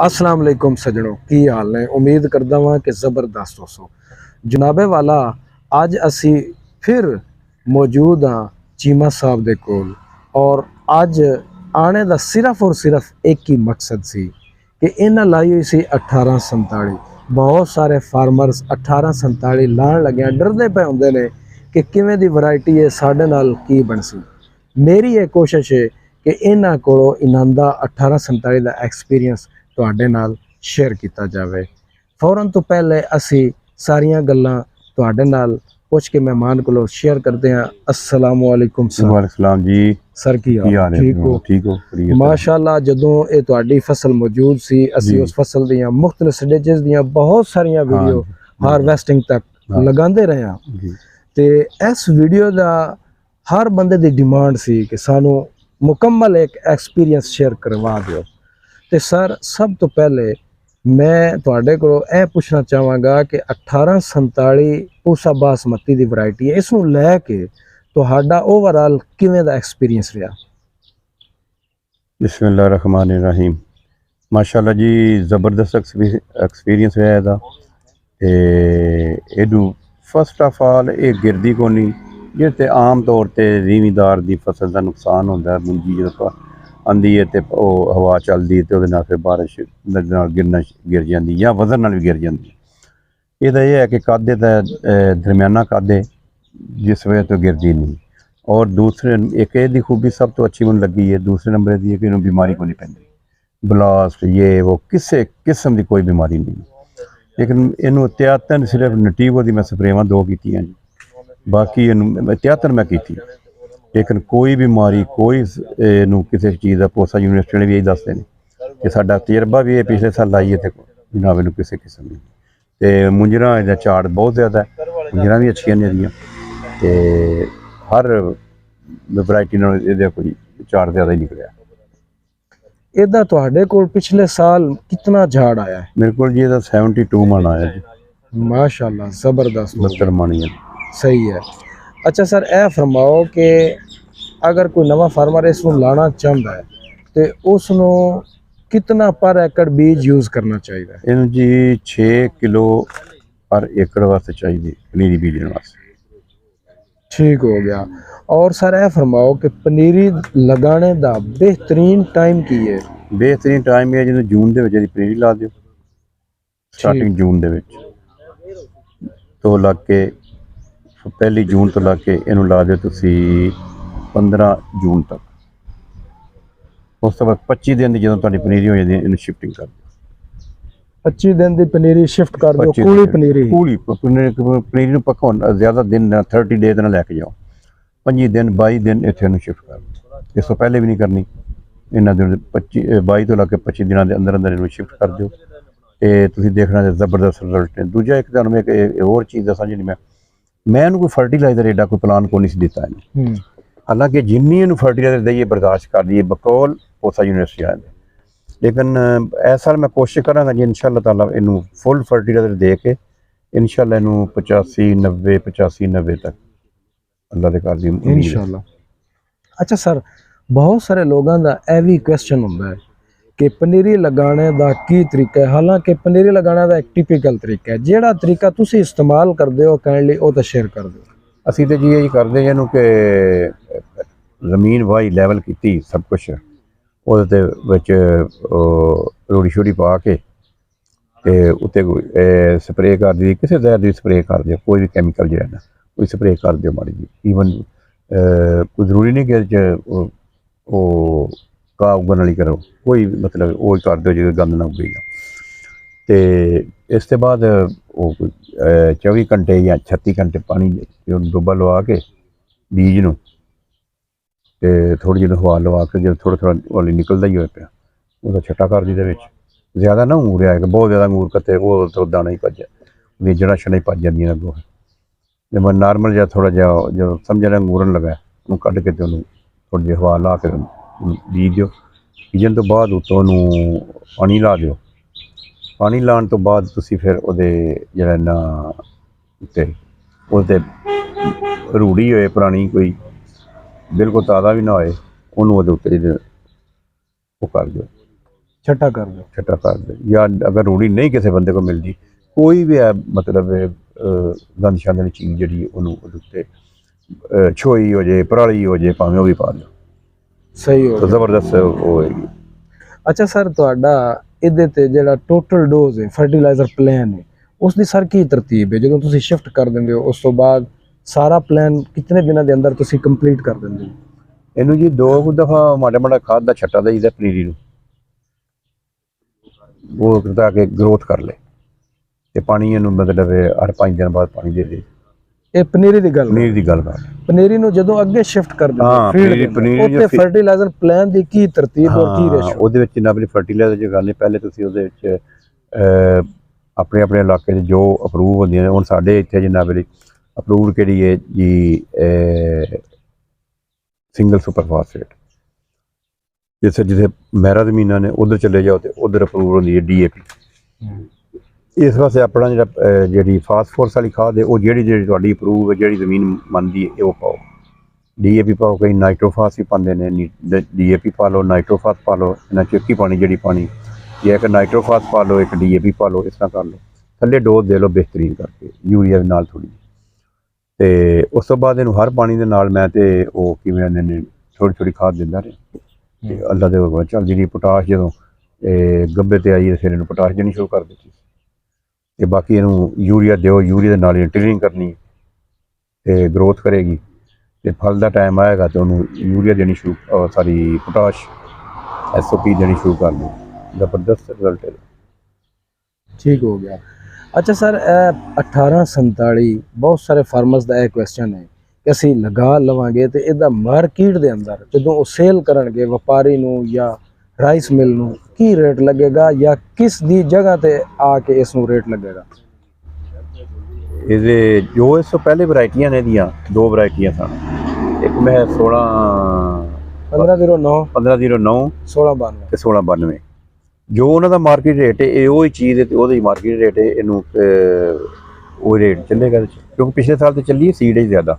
अस्सलाम वालेकुम सजनों की हाल ने। उम्मीद करदा वां कि ज़बरदस्त होसो। जनाबे वाला अज असी फिर मौजूद हाँ चीमा साहब दे कोल और अज आने दा सिर्फ और सिर्फ एक ही मकसद सी कि इन्हें लाई हुई सी 1847। बहुत सारे फार्मर्स 1847 लाण लगे डरदे पे होंदे ने कि किवें दी वैरायटी है साडे नाल की बनसी। मेरी ये कोशिश है कि इन्हां कोलों इन्हां दा 1847 दा एक्सपीरियंस तुहाडे नाल शेयर किया जाए। फौरन तो पहले असी सारियां गल्लां तुहाडे नाल पुछ के मेहमान को शेयर करते हैं। अस्सलाम वालेकुम सर। वालेकुम जी। सर की हाल ठीक हो? ठीक हो माशाअल्लाह। जदों ये तुहाडी फसल मौजूद सी असी उस फसल दियां मुख्तलिफ स्टेजेस दियां बहुत सारियां वीडियो हारवेस्टिंग तक लगांदे रहे हैं ते इस वीडियो दा हर बंदे दी डिमांड सी कि सानू मुकम्मल एक एक्सपीरियंस शेयर करवा दिओ। तो सर सब तो पहले मैं तुहाडे कोलों यह पूछना चाहांगा कि 1847 पूसा बासमती दी वैरायटी है, इसनू लैके तुहाडा ओवरऑल किवें दा एक्सपीरियंस रहा? बिस्मिल्लाहिर्रहमानिर्रहीम। माशाअल्लाह जी ज़बरदस्त एक्सपीरियंस रहा ਇਹਦਾ ਤੇ ਇਹਨੂੰ फस्ट ऑफ ऑल ये गिरदी कोनी जे ते आम तौर ते ज़मींदार दी फसल का नुकसान होंदा है। मुंजी जो आंदी है तो हवा चलती है तो फिर बारिश गिरना गिर जाती या वजन नाल भी गिर जाती। ਇਹਦਾ ਇਹ है कि कादे का दरमियाना कादे जिस वजह तो गिरदी नहीं। और दूसरे एक ये खूबी सब तो अच्छी मैंने लगी है, दूसरे नंबर की है कि इन्होंने बीमारी को नहीं पैंदी, ब्लास्ट ये वो किसी किस्म की कोई बीमारी नहीं। लेकिन इनू एहतियातन सिर्फ नटीवो की मैं स्प्रेवां 2 कीतियां जी, बाकी इनू एहतियातन मैं की। लेकिन कोई बीमारी कोई इनू किसी चीज़ का पोसा यूनिवर्सिटी ने भी यही दसते हैं कि साडा तजर्बा भी है पिछले साल लाई है तो जनाब इनू किसी किस्म की। तो मुंजरा इहदा झाड़ बहुत ज़्यादा है, मुंजरा भी अच्छियां ने दियां ते हर वैरायटी नाल इहदा कोई झाड़ ज़्यादा ही निकलिया। ਇਹਦਾ ਤੁਹਾਡੇ ਕੋਲ पिछले साल कितना झाड़ आया है? मेरे को जी ਇਹਦਾ 72 मन आया जी। माशाल्लाह ज़बरदस्त 72 मन है। सही है। अच्छा सर यह फरमाओ कि अगर कोई नवा फार्मर इसको लाना चाहता है तो उसनों कितना पर एकड़ बीज यूज़ करना चाहिए? इन्हू जी 6 किलो पर एकड़ वास्ते चाहिए पनीरी बीजने वास्ते। ठीक हो गया। और सर यह फरमाओ कि पनीरी लगाने का बेहतरीन टाइम की है? बेहतरीन टाइम है जो जून के पनीरी ला दो, स्टार्टिंग जून के तो लग के 1 जून तो लग के इनू ला दो तुसी 15 जून तक। उस तो बाद 25 दिन की जो पनीरी हो जाती इनू शिफ्टिंग कर दो। 25 दिन की पनीरी शिफ्ट कर दो। कूली पनीरी पनीरी पकाओ ज़्यादा दिन 30 डेज ना लैके जाओ, 25 दिन 22 दिन इतने शिफ्ट कर दो। इस तो पहले भी नहीं करनी। इन्होंने दिन 22 तो लग के 25 दिनों के अंदर अंदर इन्हू शिफ्ट कर दो तो तुसीं देखना ज़बरदस्त रिजल्ट ने। दूजा एक तुहानूं एक होर चीज़ दसां जी, मैं इन्हू कोई फर्टिलाइजर एडा कोई प्लान को नहीं दिता इन्हूं, हालांकि जिन्नी इन्हू फर्टिलाइजर दईए बर्दाश्त कर दी बकौल पोसा यूनिवर्सिटी आए। लेकिन इस साल मैं कोशिश करांगा जी इंशाअल्लाह ताला इनू फुल फर्टिलाइजर दे के इंशाअल्लाह इनू 85-90 तक अल्लाह दे घर दी इंशाअल्लाह। अच्छा सर बहुत सारे लोगों का यह भी क्वेश्चन होता है कि पनीरी लगाने का की तरीका है। हालांकि पनीरी लगाने का एक टिपिकल तरीका है, जोड़ा तरीका तुसी इस्तेमाल करते हो काइंडली वो तो शेयर कर दो। असी तो जी यही करते हैं कि जमीन वाही लैवल की सब कुछ रोड़ी शोड़ी पा के उत्ते स्प्रे कर दी, किसी जहर की स्प्रे कर दो, कोई भी कैमिकल जो है ना कोई स्प्रे कर दो माड़ी जी। ईवन कोई जरूरी नहीं कि घाह उगन वाली करो, कोई मतलब वो कर दो जो गंद ना उगे। तो इसके बाद वो 24 घंटे या 36 घंटे पानी डुब्बा लवा के बीज नूं ते थोड़ी जी हवा लवा के जो थोड़ा थोड़ा वाली निकलता ही हो पाया वो छट्टा कर दी। ज़्यादा ना अंगूर आएगा, बहुत ज़्यादा अंगूर कते वो तो दाना ही भज जाए, जड़ा शड़ा ही भज जाती अगों। जब मैं नॉर्मल जहा थोड़ा जहा जो समझना अंगूरन लगा वो कढ़ के तो थोड़ी जी हवा ला के बीज दो। बीजन तो बाद उत्तों पानी ला दो। पानी लाने तो बाद तुसी फिर वो जरा ना उत्ते रूड़ी होए पुरानी कोई बिल्कुल ताज़ा भी ना होए उन्होंने वो उत्ते वो कर दो। ਛੱਟਾ ਕਰ ਦਿਓ। ਛੱਟਾ ਕਰ ਦੇ, ਜਾਂ ਅਗਰ ਰੂੜੀ ਨਹੀਂ ਕਿਸੇ ਬੰਦੇ ਕੋਲ ਮਿਲਦੀ, ਕੋਈ ਵੀ ਹੈ ਮਤਲਬ ਗੰਦ ਸ਼ੰਦ ਵਾਲੀ ਚੀਜ਼ ਜਿਹੜੀ ਉਹਨੂੰ ਉਹਦੇ ਉੱਤੇ ਛੋਈ ਹੋ ਜੇ, ਪਰਾਲੀ ਹੋ ਜੇ, ਭਾਵੇਂ ਉਹ ਵੀ ਪਾ ਦਿਓ, ਸਹੀ ਹੋ ਤਾਂ ਗਿਆ। ਜ਼ਬਰਦਸਤ ਉਹ ਹੋਏਗੀ। ਅੱਛਾ ਸਰ, ਤੁਹਾਡਾ ਇਹਦੇ ਤੇ ਜਿਹੜਾ ਟੋਟਲ ਡੋਜ਼ ਹੈ ਫਰਟੀਲਾਈਜ਼ਰ ਪਲਾਨ ਹੈ, ਉਸ ਦੀ ਸਰ ਕੀ ਤਰਤੀਬ ਹੈ? ਜਦੋਂ ਤੁਸੀਂ ਸ਼ਿਫਟ ਕਰ ਦਿੰਦੇ ਹੋ ਉਸ ਤੋਂ ਬਾਅਦ ਸਾਰਾ ਪਲਾਨ ਕਿੰਨੇ ਦਿਨਾਂ ਦੇ ਅੰਦਰ ਤੁਸੀਂ ਕੰਪਲੀਟ ਕਰ ਦਿੰਦੇ ਹੋ? ਇਹਨੂੰ ਜੀ 2 ਦਫਾ ਮਾੜਾ ਮਾੜਾ ਖਾਦ ਦਾ ਛੱਟਾ ਦੇਈਦਾ ਪਨੀਰੀ ਨੂੰ, ਉਹ ਤਾਂ ਕਿ ਗਰੋਥ ਕਰ ਲੇ, ਤੇ ਪਾਣੀ ਇਹਨੂੰ ਮਤਲਬ ਹਰ 5 ਦਿਨ ਬਾਅਦ ਪਾਣੀ ਦੇ ਦੇ। ਇਹ ਪਨੀਰੀ ਦੀ ਗੱਲ ਪਨੀਰ ਦੀ ਗੱਲ ਕਰ, ਪਨੀਰੀ ਨੂੰ ਜਦੋਂ ਅੱਗੇ ਸ਼ਿਫਟ ਕਰ ਦਿੰਦੇ ਹਾਂ, ਪਨੀਰੀ ਉੱਤੇ ਫਰਟੀਲਾਈਜ਼ਰ ਪਲਾਨ ਦੀ ਕੀ ਤਰਤੀਬ ਔਰ ਕੀ ਰੇਸ਼ੋ? ਉਹਦੇ ਵਿੱਚ ਨਾ ਆਪਣੀ ਫਰਟੀਲਾਈਜ਼ਰ ਦੀ ਗੱਲ ਨਹੀਂ, ਪਹਿਲੇ ਤੁਸੀਂ ਉਹਦੇ ਵਿੱਚ ਆਪਣੇ ਆਪਣੇ ਇਲਾਕੇ 'ਚ ਜੋ ਅਪਰੂਵ ਹੁੰਦੀਆਂ ਨੇ, ਹੁਣ ਸਾਡੇ ਇੱਥੇ ਜਿੰਨਾ ਵਾਲੀ ਅਪਰੂਵਡ ਕਿਹੜੀ ਹੈ ਜੀ, ਸਿੰਗਲ ਸੁਪਰ ਫਾਸਫੇਟ, ਜਿੱਥੇ ਮਹਿਰਾ ਜ਼ਮੀਨਾਂ ਨੇ ਉੱਧਰ ਚਲੇ ਜਾਓ ਤੇ ਉੱਧਰ ਅਪਰੂਵ ਹੁੰਦੀ ਹੈ DAP। ਇਸ ਵਾਸਤੇ ਆਪਣਾ ਜਿਹੜੀ ਫਾਸਫੋਰਸ ਵਾਲੀ ਖਾਦ ਹੈ, ਉਹ ਜਿਹੜੀ ਤੁਹਾਡੀ ਅਪਰੂਵ ਹੈ, ਜਿਹੜੀ ਜ਼ਮੀਨ ਮੰਨਦੀ ਹੈ, ਉਹ ਪਾਓ। DAP ਪਾਓ, ਕਈ ਨਾਈਟ੍ਰੋਫਾਸ ਵੀ ਪਾਉਂਦੇ ਨੇ, DAP ਪਾ ਲਓ, ਨਾਈਟ੍ਰੋਫਾਸ ਪਾ ਲਓ, ਇਹਨਾਂ ਚਿੱਕੀ ਪਾਣੀ ਜਿਹੜੀ ਪਾਣੀ, ਜਾਂ ਇੱਕ ਨਾਈਟ੍ਰੋਫਾਸ ਪਾ ਲਓ, ਇੱਕ DAP ਪਾ ਲਓ, ਇਸ ਤਰ੍ਹਾਂ ਕਰ ਲਓ, ਥੱਲੇ ਡੋਜ਼ ਦੇ ਲਓ ਬਿਹਤਰੀਨ ਕਰਕੇ, ਯੂਰੀਆ ਦੇ ਨਾਲ ਥੋੜ੍ਹੀ। ਅਤੇ ਉਸ ਤੋਂ ਬਾਅਦ ਇਹਨੂੰ ਹਰ ਪਾਣੀ ਦੇ ਨਾਲ ਮੈਂ ਤੇ ਉਹ ਕਿਵੇਂ ਆਉਂਦੇ ਨੇ ਥੋੜ੍ਹੀ ਥੋੜ੍ਹੀ ਖਾਦ ਦਿੰਦਾ ਰਿਹਾ, ਅਤੇ ਅੱਲਾ ਦੇ ਹੁਕਮ ਚੱਲ ਜਿਹੜੀ ਪੋਟਾਸ਼ ਜਦੋਂ ਗੱਭੇ 'ਤੇ ਆਈ, ਫਿਰ ਇਹਨੂੰ ਪੋਟਾਸ਼ ਦੇਣੀ ਸ਼ੁਰੂ ਕਰ ਦਿੱਤੀ, ਅਤੇ ਬਾਕੀ ਇਹਨੂੰ ਯੂਰੀਆ ਦਿਓ, ਯੂਰੀਆ ਦੇ ਨਾਲ ਹੀ ਟ੍ਰਿਲਿੰਗ ਕਰਨੀ ਅਤੇ ਗਰੋਥ ਕਰੇਗੀ, ਅਤੇ ਫਲ ਦਾ ਟਾਈਮ ਆਏਗਾ ਤਾਂ ਉਹਨੂੰ ਯੂਰੀਆ ਦੇਣੀ ਸ਼ੁਰੂ, ਸਾਰੀ ਪੋਟਾਸ਼ SOP ਦੇਣੀ ਸ਼ੁਰੂ ਕਰ ਦਿਓ। ਜ਼ਬਰਦਸਤ ਰਿਜ਼ਲਟ ਹੈ। ਠੀਕ ਹੋ ਗਿਆ। ਅੱਛਾ ਸਰ, 1847 ਬਹੁਤ ਸਾਰੇ ਫਾਰਮਰਸ ਦਾ ਇਹ ਕੁਐਸਚਨ ਹੈ ਕਿ ਅਸੀਂ ਲਗਾ ਲਵਾਂਗੇ ਤੇ ਇਹਦਾ ਮਾਰਕੀਟ ਦੇ ਅੰਦਰ ਜਦੋਂ ਉਹ ਸੇਲ ਕਰਨਗੇ ਵਪਾਰੀ ਨੂੰ ਜਾਂ ਰਾਈਸ ਮਿਲ ਨੂੰ, ਕੀ ਰੇਟ ਲੱਗੇਗਾ ਜਾਂ ਕਿਸ ਦੀ ਜਗ੍ਹਾ ਤੇ ਆ ਕੇ ਇਸ ਨੂੰ ਰੇਟ ਲੱਗੇਗਾ? ਇਹਦੇ ਜੋ ਇਸ ਤੋਂ ਪਹਿਲੇ ਵੈਰਾਈਟੀਆਂ ਨੇ, ਇਹਦੀਆਂ 2 ਵੈਰਾਈਟੀਆਂ ਸਨ, ਇੱਕ ਮੈਂ 1509 1692 ਤੇ 1692। ਜੋ ਉਹਨਾਂ ਦਾ ਮਾਰਕੀਟ ਰੇਟ ਹੈ, ਇਹ ਉਹੀ ਚੀਜ਼ ਹੈ, ਤੇ ਉਹਦਾ ਹੀ ਮਾਰਕੀਟ ਰੇਟ ਹੈ, ਇਹਨੂੰ ਉਹ ਰੇਟ ਚੱਲੇਗਾ, ਕਿਉਂਕਿ ਪਿਛਲੇ ਸਾਲ ਤੇ ਚੱਲੀ ਸੀਡ ਹੀ ਜ਼ਿਆਦਾ,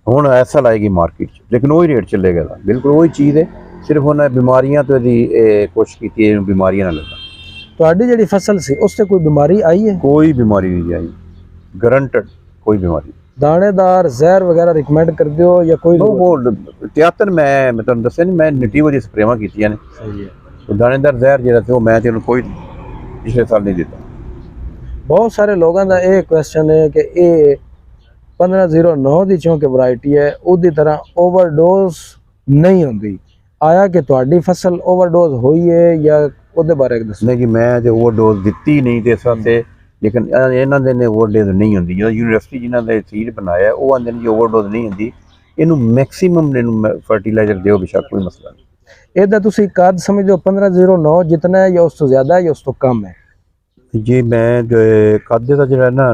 ਹੁਣ ਐਸਾ ਲਾਏਗੀ ਮਾਰਕੀਟ 'ਚ, ਲੇਕਿਨ ਉਹੀ ਰੇਟ ਚੱਲੇਗਾ, ਬਿਲਕੁਲ ਉਹੀ ਚੀਜ਼ ਹੈ, ਸਿਰਫ ਉਹਨਾਂ ਬਿਮਾਰੀਆਂ ਤੋਂ ਇਹਦੀ ਕੋਸ਼ਿਸ਼ ਕੀਤੀ ਹੈ ਬਿਮਾਰੀਆਂ ਨਾ ਲੱਗਾ। ਤੁਹਾਡੀ ਜਿਹੜੀ ਫਸਲ ਸੀ ਉਸ ਤੇ ਕੋਈ ਬਿਮਾਰੀ ਆਈ ਹੈ? ਕੋਈ ਬਿਮਾਰੀ ਨਹੀਂ ਆਈ, ਗਰੰਟਡ ਕੋਈ ਬਿਮਾਰੀ। ਦਾਣੇਦਾਰ ਜ਼ਹਿਰ ਵਗੈਰਾ ਰਿਕਮੈਂਡ ਕਰਦੇ ਹੋ ਜਾਂ ਕੋਈ? ਉਹ ਤਿਆਤਨ ਮੈਂ ਤੁਹਾਨੂੰ ਦੱਸਿਆ ਨਹੀਂ, ਮੈਂ ਨਟੀਵੋ ਦੀ ਸਪਰੇਵਾਂ ਕੀਤੀਆਂ ਨੇ। ਸਹੀ ਹੈ। ਦਾਣੇਦਾਰ ਜ਼ਹਿਰ ਜਿਹੜਾ ਸੀ ਉਹ ਮੈਂ ਤੇ ਉਹਨੂੰ ਕੋਈ ਪਿਛਲੇ ਸਾਲ ਨਹੀਂ ਦਿੱਤਾ। ਬਹੁਤ ਸਾਰੇ ਲੋਕਾਂ ਦਾ ਇਹ ਕੁਐਸਚਨ ਹੈ ਕਿ ਇਹ 1509 ਦੀ ਚੌਂਕ ਵੈਰਾਈਟੀ ਹੈ, ਉਹਦੀ ਤਰ੍ਹਾਂ ਓਵਰਡੋਜ਼ ਨਹੀਂ ਹੁੰਦੀ, ਆਇਆ ਕਿ ਤੁਹਾਡੀ ਫਸਲ ਓਵਰਡੋਜ਼ ਹੋਈ ਹੈ ਜਾਂ ਉਹਦੇ ਬਾਰੇ ਦੱਸੋ? ਨਹੀਂ ਜੀ, ਮੈਂ ਤੇ ਓਵਰਡੋਜ਼ ਦਿੱਤੀ ਨਹੀਂ ਤੇ ਇਸ ਵਾਸਤੇ, ਲੇਕਿਨ ਇਹਨਾਂ ਦੇ ਨੇ ਓਵਰਡੋਜ਼ ਨਹੀਂ ਹੁੰਦੀ। ਜਦੋਂ ਯੂਨੀਵਰਸਿਟੀ ਜਿਨ੍ਹਾਂ ਦਾ ਸੀਡ ਬਣਾਇਆ ਉਹ ਆਉਂਦੇ ਨੇ ਜੀ ਓਵਰਡੋਜ਼ ਨਹੀਂ ਹੁੰਦੀ, ਇਹਨੂੰ ਮੈਕਸੀਮਮ ਇਹਨੂੰ ਫਰਟੀਲਾਈਜ਼ਰ ਦਿਓ, ਬੇਸ਼ੱਕ ਕੋਈ ਮਸਲਾ ਨਹੀਂ। ਇਹਦਾ ਤੁਸੀਂ ਕਦ ਸਮਝਦੇ ਹੋ 1509 ਜਿਤਨਾ ਹੈ ਜਾਂ ਉਸ ਤੋਂ ਜ਼ਿਆਦਾ ਹੈ ਜਾਂ ਉਸ ਤੋਂ ਕਮ ਹੈ? ਜੀ ਮੈਂ ਕੱਦ ਦਾ ਜਿਹੜਾ ਨਾ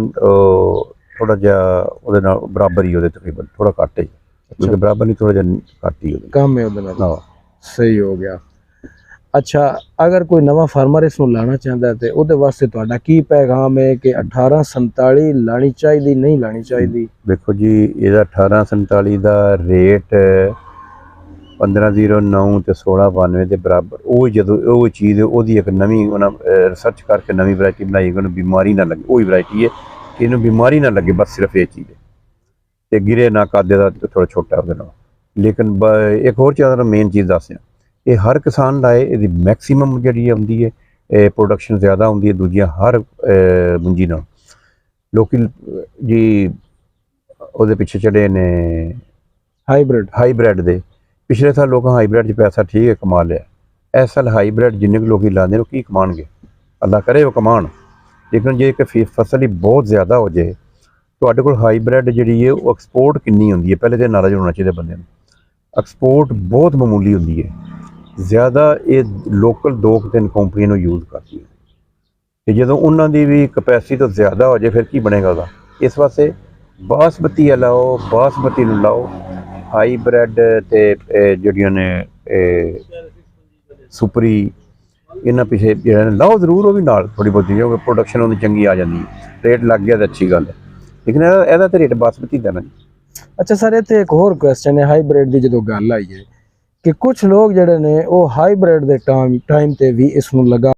ਥੋੜਾ ਜਿਹਾ ਉਹਦੇ ਨਾਲ ਬਰਾਬਰ ਹੀ, ਉਹਦੇ ਤਕਰੀਬਨ ਥੋੜਾ ਘੱਟ ਹੈ, ਕਿਉਂਕਿ ਬਰਾਬਰ ਨਹੀਂ, ਥੋੜਾ ਜਿਹਾ ਘੱਟ ਹੀ ਉਹਦੇ ਕਮ ਹੈ ਉਹਦੇ ਨਾਲ। ਹਾਂ, ਸਹੀ ਹੋ ਗਿਆ। ਅੱਛਾ, ਅਗਰ ਕੋਈ ਨਵਾਂ ਫਾਰਮਰ ਇਸ ਨੂੰ ਲਾਣਾ ਚਾਹੁੰਦਾ ਤੇ ਉਹਦੇ ਵਾਸਤੇ ਤੁਹਾਡਾ ਕੀ ਪੈਗਾਮ ਹੈ ਕਿ 1847 ਲਾਣੀ ਚਾਹੀਦੀ ਨਹੀਂ ਲਾਣੀ ਚਾਹੀਦੀ? ਦੇਖੋ ਜੀ, ਇਹਦਾ 1847 ਦਾ ਰੇਟ 1509 ਤੇ 1692 ਦੇ ਬਰਾਬਰ, ਉਹ ਜਦੋਂ ਉਹ ਚੀਜ਼ ਉਹਦੀ ਇੱਕ ਨਵੀਂ ਉਹਨਾਂ ਰਿਸਰਚ ਕਰਕੇ ਨਵੀਂ ਵੈਰਾਈਟੀ ਬਣਾਈ, ਉਹਨੂੰ ਬਿਮਾਰੀ ਨਾ ਲੱਗੇ, ਉਹੀ ਵੈਰਾਈਟੀ ਹੈ ਕਿ ਇਹਨੂੰ ਬਿਮਾਰੀ ਨਾ ਲੱਗੇ, ਬਸ ਸਿਰਫ ਇਹ ਚੀਜ਼ ਹੈ, ਤੇ ਗਿਰੇ ਨਾ ਕਾਦੇ ਦਾ ਥੋੜਾ ਛੋਟਾ ਉਹਦੇ ਨਾਲ। ਲੇਕਿਨ ਇੱਕ ਹੋਰ ਚੀਜ਼ ਮੇਨ ਚੀਜ਼ ਦੱਸਿਆ, ਇਹ ਹਰ ਕਿਸਾਨ ਦਾ ਹੈ, ਇਹਦੀ ਮੈਕਸੀਮਮ ਜਿਹੜੀ ਆਉਂਦੀ ਹੈ ਪ੍ਰੋਡਕਸ਼ਨ ਜ਼ਿਆਦਾ ਹੁੰਦੀ ਹੈ ਦੂਜੀਆਂ ਹਰ ਮੁੰਜੀ ਨਾਲ। ਲੋਕ ਜੀ ਉਹਦੇ ਪਿੱਛੇ ਚੜੇ ਨੇ ਹਾਈਬ੍ਰਿਡ ਦੇ। ਪਿਛਲੇ ਸਾਲ ਲੋਕਾਂ ਹਾਈਬ੍ਰਿਡ 'ਚ ਪੈਸਾ ਠੀਕ ਹੈ ਕਮਾ ਲਿਆ, ਇਸ ਸਾਲ ਹਾਈਬ੍ਰਿਡ ਜਿੰਨੇ ਕੁ ਲੋਕ ਲਾਉਂਦੇ ਨੇ ਉਹ ਕੀ ਕਮਾਉਣਗੇ? ਅੱਲਾ ਕਰੇ ਉਹ ਕਮਾਉਣ, ਲੇਕਿਨ ਜੇ ਇੱਕ ਫਸਲ ਹੀ ਬਹੁਤ ਜ਼ਿਆਦਾ ਹੋ ਜਾਏ, ਤੁਹਾਡੇ ਕੋਲ ਹਾਈਬ੍ਰਿਡ ਜਿਹੜੀ ਹੈ ਉਹ ਐਕਸਪੋਰਟ ਕਿੰਨੀ ਹੁੰਦੀ ਹੈ, ਪਹਿਲੇ ਤਾਂ ਨਾਰਾਜ਼ ਹੋਣਾ ਚਾਹੀਦਾ ਬੰਦੇ ਨੂੰ। ਐਕਸਪੋਰਟ ਬਹੁਤ ਮਾਮੂਲੀ ਹੁੰਦੀ ਹੈ, ਜ਼ਿਆਦਾ ਇਹ ਲੋਕਲ 2-3 ਕੰਪਨੀਆਂ ਨੂੰ ਯੂਜ਼ ਕਰਦੀ ਹੈ, ਤੇ ਜਦੋਂ ਉਹਨਾਂ ਦੀ ਵੀ ਕਪੈਸਿਟੀ ਤੋਂ ਜ਼ਿਆਦਾ ਹੋ ਜਾਏ ਫਿਰ ਕੀ ਬਣੇਗਾ ਉਹਦਾ? ਇਸ ਵਾਸਤੇ ਬਾਸਮਤੀ ਲਾਓ, ਬਾਸਮਤੀ ਨੂੰ ਲਾਓ, ਹਾਈਬ੍ਰਿਡ ਤੇ ਜਿਹੜੀਆਂ ਨੇ ਸੁਪਰੀ, ਇਹਨਾਂ ਪਿੱਛੇ ਜਿਹੜਾ ਲਾਓ ਜ਼ਰੂਰ, ਉਹ ਵੀ ਨਾਲ ਥੋੜ੍ਹੀ ਬਹੁਤੀ, ਕਿਉਂਕਿ ਪ੍ਰੋਡਕਸ਼ਨ ਉਹਦੀ ਚੰਗੀ ਆ ਜਾਂਦੀ ਹੈ, ਰੇਟ ਲੱਗ ਗਿਆ ਤਾਂ ਅੱਛੀ ਗੱਲ ਹੈ, ਲੇਕਿਨ ਇਹਦਾ ਤਾਂ ਰੇਟ ਬਾਸਮਤੀ ਦਾ ਨਾ। ਅੱਛਾ ਸਰ, ਇੱਥੇ ਇੱਕ ਹੋਰ ਕੁਐਸਚਨ ਹੈ ਹਾਈਬ੍ਰਿਡ ਦੀ ਜਦੋਂ ਗੱਲ ਆਈ ਹੈ ਕਿ ਕੁਝ ਲੋਕ ਜਿਹੜੇ ਨੇ ਉਹ ਹਾਈਬ੍ਰਿਡ ਦੇ ਟਾਈਮ ਤੇ ਵੀ ਇਸ ਨੂੰ ਲਗਾ